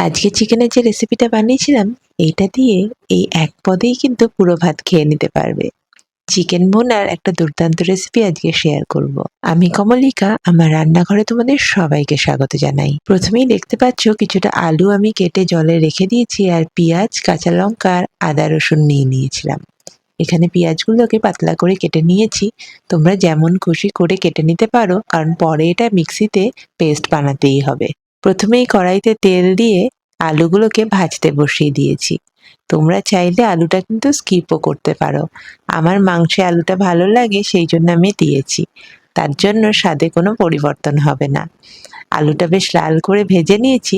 আজকে চিকেনের যে রেসিপিটা বানিয়েছিলাম এইটা দিয়ে এই এক পদেই কিন্তু পুরো ভাত খেয়ে নিতে পারবে। চিকেন ভুনার একটা দুর্দান্ত রেসিপি আজকে শেয়ার করব। আমি কমলিকা, আমার রান্নাঘরে তোমাদের সবাইকে স্বাগত জানাই। প্রথমেই দেখতে পাচ্ছ কিছুটা আলু আমি কেটে জলে রেখে দিয়েছি, আর পেঁয়াজ, কাঁচা লঙ্কা আর আদা রসুন নিয়ে নিয়েছিলাম। এখানে পেঁয়াজগুলোকে পাতলা করে কেটে নিয়েছি। তোমরা যেমন খুশি করে কেটে নিতে পারো, কারণ পরে এটা মিক্সিতে পেস্ট বানাতেই হবে। প্রথমেই কড়াইতে তেল দিয়ে আলুগুলোকে ভাজতে বসিয়ে দিয়েছি। তোমরা চাইলে আলুটা কিন্তু স্কিপও করতে পারো। আমার মাংসে আলুটা ভালো লাগে, সেই জন্য আমি দিয়েছি। তার জন্য স্বাদে কোনো পরিবর্তন হবে না। আলুটা বেশ লাল করে ভেজে নিয়েছি।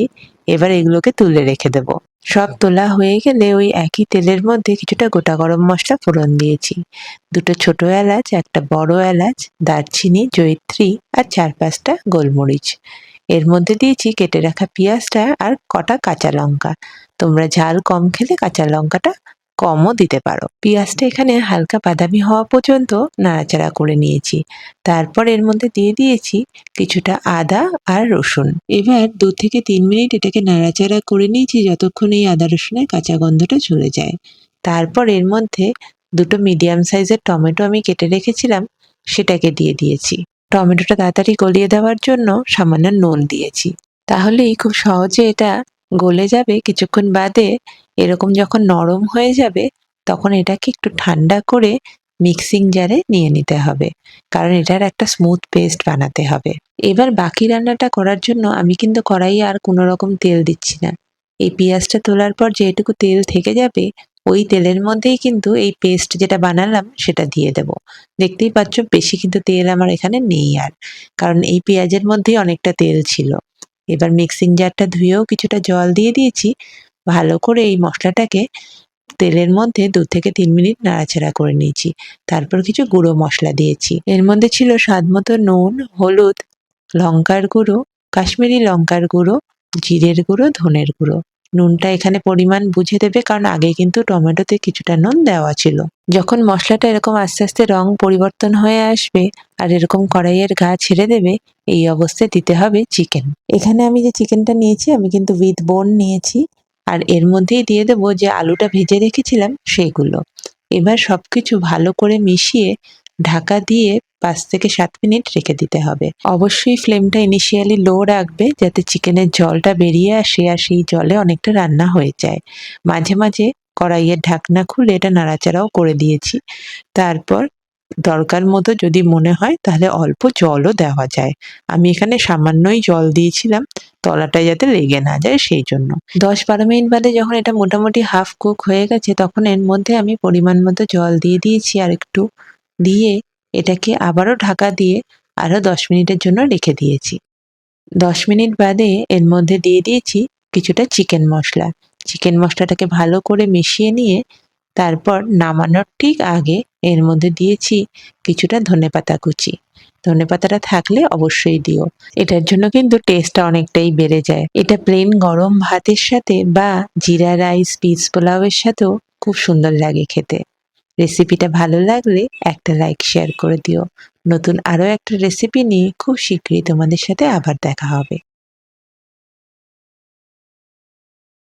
এবার এগুলোকে তুলে রেখে দেব। সব তোলা হয়ে গেলে ওই একই তেলের মধ্যে কিছুটা গোটা গরম মশলা ফোড়ন দিয়েছি। দুটো ছোট এলাচ, একটা বড় এলাচ, দারচিনি, জয়িত্রী আর 4-5টা গোলমরিচ। এর মধ্যে দিয়েছি কেটে রাখা পেঁয়াজটা আর কটা কাঁচা লঙ্কা। তোমরা ঝাল কম খেলে কাঁচা লঙ্কাটা কমও দিতে পারো। পেঁয়াজটা এখানে হালকা বাদামি হওয়া পর্যন্ত নাড়াচাড়া করে নিয়েছি। তারপর এর মধ্যে দিয়ে দিয়েছি কিছুটা আদা আর রসুন। এবার 2 থেকে 3 মিনিট এটাকে নাড়াচাড়া করে নিয়েছি যতক্ষণ এই আদা রসুনের কাঁচা গন্ধটা চলে যায়। তারপর এর মধ্যে দুটো মিডিয়াম সাইজের টমেটো আমি কেটে রেখেছিলাম, সেটাকে দিয়ে দিয়েছি। টমেটোটা তাড়াতাড়ি গলিয়ে দেওয়ার জন্য সামান্য নুন দিয়েছি। তাহলেই খুব সহজে এটা গলে যাবে। কিছুক্ষণ বাদে এরকম যখন নরম হয়ে যাবে, তখন এটাকে একটু ঠান্ডা করে মিক্সিং জারে নিয়ে নিতে হবে, কারণ এটার একটা স্মুথ পেস্ট বানাতে হবে। এবার বাকি রান্নাটা করার জন্য আমি কিন্তু কড়াইয়ে আর কোনো রকম তেল দিচ্ছি না। এই পেঁয়াজটা তোলার পর যেটুকু তেল থেকে যাবে, ওই তেলের মধ্যেই কিন্তু এই পেস্ট যেটা বানালাম সেটা দিয়ে দেব। দেখতেই পাচ্ছ বেশি কিন্তু তেল আমার এখানে নেই আর, কারণ এই পেঁয়াজের মধ্যেই অনেকটা তেল ছিল। এবার মিক্সিং জারটা ধুয়েও কিছুটা জল দিয়ে দিয়েছি। ভালো করে এই মশলাটাকে তেলের মধ্যে 2 থেকে 3 মিনিট নাড়াচাড়া করে নিয়েছি। তারপর কিছু গুঁড়ো মশলা দিয়েছি। এর মধ্যে ছিল স্বাদমতো নুন, হলুদ, লঙ্কার গুঁড়ো, কাশ্মীরি লঙ্কার গুঁড়ো, জিরের গুঁড়ো, ধনের গুঁড়ো। নুনটা এখানে পরিমাণ বুঝে দেবে, কারণ আগে কিন্তু টমেটোতে কিছুটা নুন দেওয়া ছিল। যখন মশলাটা এরকম আস্তে আস্তে রং পরিবর্তন হয়ে আসবে আর এরকম কড়াইয়ের গা ছেড়ে দেবে, এই অবস্থায় দিতে হবে চিকেন। এখানে আমি যে চিকেনটা নিয়েছি আমি কিন্তু উইথ বোন নিয়েছি, আর এর মধ্যেই দিয়ে দেবো যে আলুটা ভেজে রেখেছিলাম সেইগুলো। এবার সবকিছু ভালো করে মিশিয়ে ঢাকা দিয়ে 5 থেকে 7 মিনিট রেখে দিতে হবে। অবশ্যই ফ্লেমটা ইনিশিয়ালি লো রাখবে, যাতে চিকেনের জলটা বেরিয়ে আসে আর সেই জলে অনেকটা রান্না হয়ে যায়। মাঝে মাঝে কড়াইয়ের ঢাকনা খুলে এটা নাড়াচাড়াও করে দিয়েছি। তারপর দরকার মতো যদি মনে হয় তাহলে অল্প জলও দেওয়া যায়। আমি এখানে সামান্যই জল দিয়েছিলাম, তলাটায় যাতে লেগে না যায় সেই জন্য। 10-12 মিনিট বাদে যখন এটা মোটামুটি হাফ কুক হয়ে গেছে, তখন এর মধ্যে আমি পরিমাণ মতো জল দিয়ে দিয়েছি আর একটু, দিয়ে এটাকে আবারও ঢাকা দিয়ে আরো 10 মিনিটের জন্য রেখে দিয়েছি। 10 মিনিট বাদে এর মধ্যে দিয়ে দিয়েছি কিছুটা চিকেন মশলা। চিকেন মশলাটাকে ভালো করে মিশিয়ে নিয়ে তারপর নামানোর ঠিক আগে এর মধ্যে দিয়েছি কিছুটা ধনেপাতা কুচি। ধনেপাতাটা থাকলে অবশ্যই দিও। এটার জন্য কিন্তু টেস্টটা অনেকটাই বেড়ে যায়। এটা প্লেন গরম ভাতের সাথে বা জিরা রাইস, পিস পোলাওয়ের সাথেও খুব সুন্দর লাগে খেতে। রেসিপিটা ভালো লাগলে একটা লাইক শেয়ার করে দিও। নতুন আরো একটা রেসিপি নিয়ে খুব শীঘ্রই তোমাদের সাথে আবার দেখা হবে।